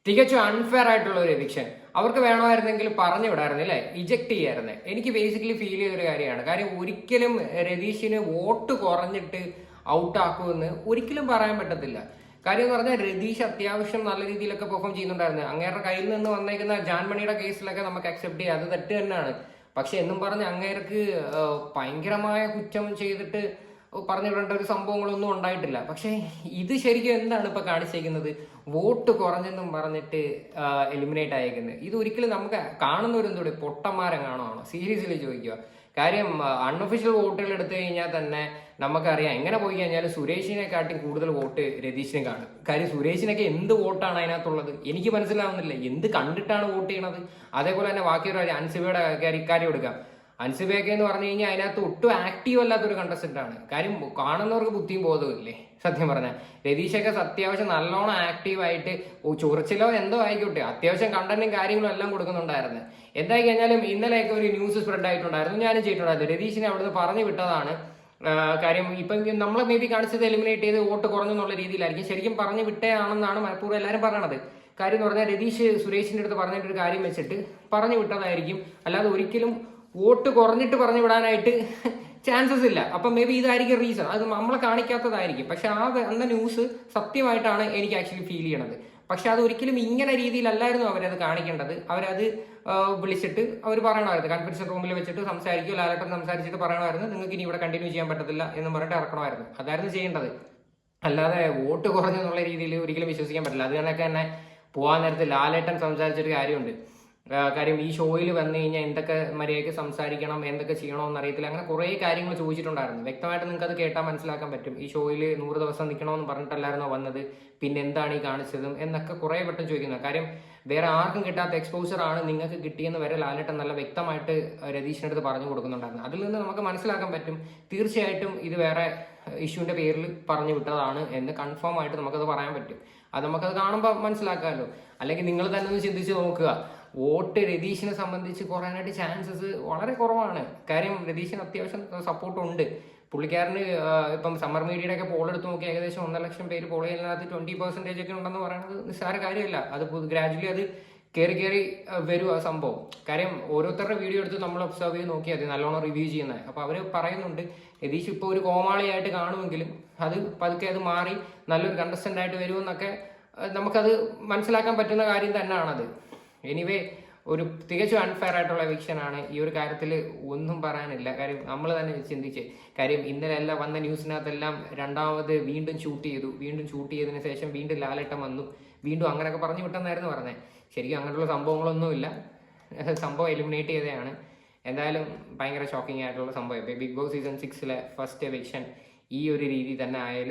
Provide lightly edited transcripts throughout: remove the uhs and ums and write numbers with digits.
തികച്ചും അൺഫെയർ ആയിട്ടുള്ള ഒരു എവിക്ഷൻ. അവർക്ക് വേണമായിരുന്നെങ്കിൽ പറഞ്ഞു വിടായിരുന്നു അല്ലേ, ഇജക്ട് ചെയ്യായിരുന്നു. എനിക്ക് ബേസിക്കലി ഫീൽ ചെയ്തൊരു കാര്യമാണ്. കാര്യം ഒരിക്കലും രതീഷിന് വോട്ട് കുറഞ്ഞിട്ട് ഔട്ടാക്കുമെന്ന് ഒരിക്കലും പറയാൻ പറ്റത്തില്ല. കാര്യം എന്ന് പറഞ്ഞാൽ രതീഷ് അത്യാവശ്യം നല്ല രീതിയിലൊക്കെ പെർഫോം ചെയ്യുന്നുണ്ടായിരുന്നു. അങ്ങേരുടെ കയ്യിൽ നിന്ന് വന്നേക്കുന്ന ജാൻമണിയുടെ കേസിലൊക്കെ നമുക്ക് അക്സെപ്റ്റ് ചെയ്യാം, അത് തെറ്റ് തന്നെയാണ്. പക്ഷെ എന്നും പറഞ്ഞ് അങ്ങേർക്ക് ഭയങ്കരമായ കുറ്റം ചെയ്തിട്ട് പറഞ്ഞു വിടേണ്ട ഒരു സംഭവങ്ങളൊന്നും ഉണ്ടായിട്ടില്ല. പക്ഷെ ഇത് ശരിക്കും എന്താണ് ഇപ്പൊ കാണിച്ചേക്കുന്നത്? വോട്ട് കുറഞ്ഞെന്നും പറഞ്ഞിട്ട് എലിമിനേറ്റ് ആയേക്കുന്നത്. ഇത് ഒരിക്കലും നമുക്ക് കാണുന്നവരെന്തോടെ പൊട്ടന്മാരെ കാണുവാണോ? സീരിയസ്ലി ചോദിക്കുക. കാര്യം അൺഒഫീഷ്യൽ വോട്ടുകൾ എടുത്തു കഴിഞ്ഞാൽ തന്നെ നമുക്കറിയാം, എങ്ങനെ പോയി കഴിഞ്ഞാൽ സുരേഷിനെക്കാട്ടും കൂടുതൽ വോട്ട് രതീഷിനെ കാണും. കാര്യം സുരേഷിനൊക്കെ എന്ത് വോട്ടാണ് അതിനകത്തുള്ളത് എനിക്ക് മനസ്സിലാവുന്നില്ല. എന്ത് കണ്ടിട്ടാണ് വോട്ട് ചെയ്യണത്? അതേപോലെ തന്നെ ബാക്കിയൊരു കാര്യം, അൻസിബയുടെ കാര്യം എടുക്കാം. അൻസിബയൊക്കെ എന്ന് പറഞ്ഞു കഴിഞ്ഞാൽ അതിനകത്ത് ഒട്ടും ആക്റ്റീവ് അല്ലാത്തൊരു കണ്ടസ്റ്റന്റ് ആണ്. കാര്യം കാണുന്നവർക്ക് ബുദ്ധിയും ബോധമില്ലേ സത്യം പറഞ്ഞാൽ. രതീഷൊക്കെ അത്യാവശ്യം നല്ലോണം ആക്റ്റീവായിട്ട് ചൊറിച്ചിലോ എന്തോ ആയിക്കോട്ടെ അത്യാവശ്യം കണ്ടന്റും കാര്യങ്ങളും എല്ലാം കൊടുക്കുന്നുണ്ടായിരുന്നു. എന്തായി കഴിഞ്ഞാലും ഇന്നലെയൊക്കെ ഒരു ന്യൂസ് സ്പ്രെഡ് ആയിട്ടുണ്ടായിരുന്നു, ഞാനും ചെയ്തിട്ടുണ്ടായിരുന്നു. രതീഷിനെ അവിടുന്ന് പറഞ്ഞു വിട്ടതാണ്. കാര്യം ഇപ്പം നമ്മളെ മേ ബി കാണിച്ചത് എലിമിനേറ്റ് ചെയ്ത് വോട്ട് കുറഞ്ഞെന്നുള്ള രീതിയിലായിരിക്കും. ശരിക്കും പറഞ്ഞു വിട്ടയാണെന്നാണ് മനഃപൂർവ്വം എല്ലാവരും പറയണത്. കാര്യം എന്ന് പറഞ്ഞാൽ രതീഷ് സുരേഷിന്റെ അടുത്ത് പറഞ്ഞിട്ടൊരു കാര്യം വെച്ചിട്ട് പറഞ്ഞു വിട്ടതായിരിക്കും. അല്ലാതെ ഒരിക്കലും വോട്ട് കുറഞ്ഞിട്ട് പറഞ്ഞു വിടാനായിട്ട് ചാൻസസ് ഇല്ല. അപ്പം മേ ബി ഇതായിരിക്കും റീസൺ. അത് നമ്മളെ കാണിക്കാത്തതായിരിക്കും. പക്ഷെ അന്ന ന്യൂസ് സത്യമായിട്ടാണ് എനിക്ക് ആക്ച്വലി ഫീൽ ചെയ്യണത്. പക്ഷെ അത് ഒരിക്കലും ഇങ്ങനെ രീതിയിലല്ലായിരുന്നു അവരത് കാണിക്കേണ്ടത്. അവരത് വിളിച്ചിട്ട് അവർ പറയണമായിരുന്നു, കൺഫറൻസ് റൂമിൽ വെച്ചിട്ട് സംസാരിക്കും, ലാലേട്ടൻ സംസാരിച്ചിട്ട് പറയണമായിരുന്നു നിങ്ങൾക്ക് ഇനി ഇവിടെ കണ്ടിന്യൂ ചെയ്യാൻ പറ്റത്തില്ല എന്ന് പറഞ്ഞിട്ട് ഇറക്കണമായിരുന്നു. അതായിരുന്നു ചെയ്യേണ്ടത്. അല്ലാതെ വോട്ട് കുറഞ്ഞെന്നുള്ള രീതിയിൽ ഒരിക്കലും വിശ്വസിക്കാൻ പറ്റില്ല. അത് കണക്ക് തന്നെ പോകാൻ നേരത്ത് ലാലേട്ടൻ സംസാരിച്ചൊരു കാര്യമുണ്ട്. കാര്യം ഈ ഷോയിൽ വന്നു കഴിഞ്ഞാൽ എന്തൊക്കെ മര്യാദയ്ക്ക് സംസാരിക്കണം, എന്തൊക്കെ ചെയ്യണമെന്ന് അറിയത്തില്ല, അങ്ങനെ കുറേ കാര്യങ്ങൾ ചോദിച്ചിട്ടുണ്ടായിരുന്നു. വ്യക്തമായിട്ട് നിങ്ങൾക്ക് അത് കേട്ടാൽ മനസ്സിലാക്കാൻ പറ്റും. ഈ ഷോയിൽ 100 ദിവസം നിൽക്കണമെന്ന് പറഞ്ഞിട്ടല്ലായിരുന്നോ വന്നത്, പിന്നെ എന്താണ് ഈ കാണിച്ചതും എന്നൊക്കെ കുറേ വട്ടം ചോദിക്കുന്നത്. കാര്യം വേറെ ആർക്കും കിട്ടാത്ത എക്സ്പോസർ ആണ് നിങ്ങൾക്ക് കിട്ടിയെന്ന് വരെ ലാലേട്ടൻ നല്ല വ്യക്തമായിട്ട് രതീഷിൻ്റെ അടുത്ത് പറഞ്ഞു കൊടുക്കുന്നുണ്ടായിരുന്നു. അതിൽ നിന്ന് നമുക്ക് മനസ്സിലാക്കാൻ പറ്റും തീർച്ചയായിട്ടും ഇത് വേറെ ഇഷ്യൂവിന്റെ പേരിൽ പറഞ്ഞു വിട്ടതാണ് എന്ന് കൺഫേം ആയിട്ട് നമുക്കത് പറയാൻ പറ്റും. അത് നമുക്കത് കാണുമ്പോൾ മനസ്സിലാക്കാമല്ലോ. അല്ലെങ്കിൽ നിങ്ങൾ തന്നെ ഒന്ന് ചിന്തിച്ച് നോക്കുക, വോട്ട് രതീഷിനെ സംബന്ധിച്ച് കുറയാനായിട്ട് ചാൻസസ് വളരെ കുറവാണ്. കാര്യം രതീഷിന് അത്യാവശ്യം സപ്പോർട്ടുണ്ട്. പുള്ളിക്കാരന് ഇപ്പം സമ്മർ മീഡിയയുടെ ഒക്കെ പോൾ എടുത്ത് നോക്കി ഏകദേശം 1.5 ലക്ഷം പേര് പോൾ ചെയ്യുന്നതിനകത്ത് 20% ഒക്കെ ഉണ്ടെന്ന് പറയുന്നത് നിസ്സാര കാര്യമല്ല. അത് ഗ്രാജുവലി അത് കയറി വരും ആ സംഭവം. കാര്യം ഓരോരുത്തരുടെ വീഡിയോ എടുത്ത് നമ്മൾ ഒബ്സർവ് ചെയ്ത് നോക്കിയാൽ മതി, നല്ലോണം റിവ്യൂ ചെയ്യുന്നത്. അപ്പോൾ അവർ പറയുന്നുണ്ട് രതീഷ് ഇപ്പോൾ ഒരു കോമാളിയായിട്ട് കാണുമെങ്കിലും അത് പതുക്കെ അത് മാറി നല്ലൊരു കണ്ടസ്റ്റന്റ് ആയിട്ട് വരുമെന്നൊക്കെ നമുക്കത് മനസ്സിലാക്കാൻ പറ്റുന്ന കാര്യം തന്നെയാണത്. എനിവേ ഒരു തികച്ചും അൺഫെയർ ആയിട്ടുള്ള എവിക്ഷൻ ആണ്. ഈ ഒരു കാര്യത്തിൽ ഒന്നും പറയാനില്ല. കാര്യം നമ്മൾ തന്നെ ചിന്തിച്ച്, കാര്യം ഇന്നലെ എല്ലാം വന്ന ന്യൂസിനകത്തെല്ലാം രണ്ടാമത് വീണ്ടും ഷൂട്ട് ചെയ്തതിന് ശേഷം വീണ്ടും ലാലേട്ടൻ വന്നു, വീണ്ടും അങ്ങനെയൊക്കെ പറഞ്ഞു വിട്ടെന്നായിരുന്നു പറഞ്ഞത്. ശരിക്കും അങ്ങനെയുള്ള സംഭവങ്ങളൊന്നുമില്ല. സംഭവം എലിമിനേറ്റ് ചെയ്തതാണ്. എന്തായാലും ഭയങ്കര ഷോക്കിംഗ് ആയിട്ടുള്ള സംഭവം. ഇപ്പോൾ Bigg Boss season 6 first eviction ഈ ഒരു രീതി തന്നെ ആയാൽ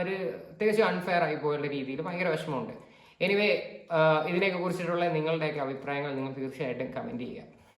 ഒരു തികച്ചും അൺഫെയർ ആയി പോയുള്ള രീതിയിൽ ഭയങ്കര വിഷമമുണ്ട്. എനിവേ ഇതിനെയൊക്കെ കുറിച്ചിട്ടുള്ള നിങ്ങളുടെയൊക്കെ അഭിപ്രായങ്ങൾ നിങ്ങൾ തീർച്ചയായിട്ടും കമൻറ്റ് ചെയ്യുക.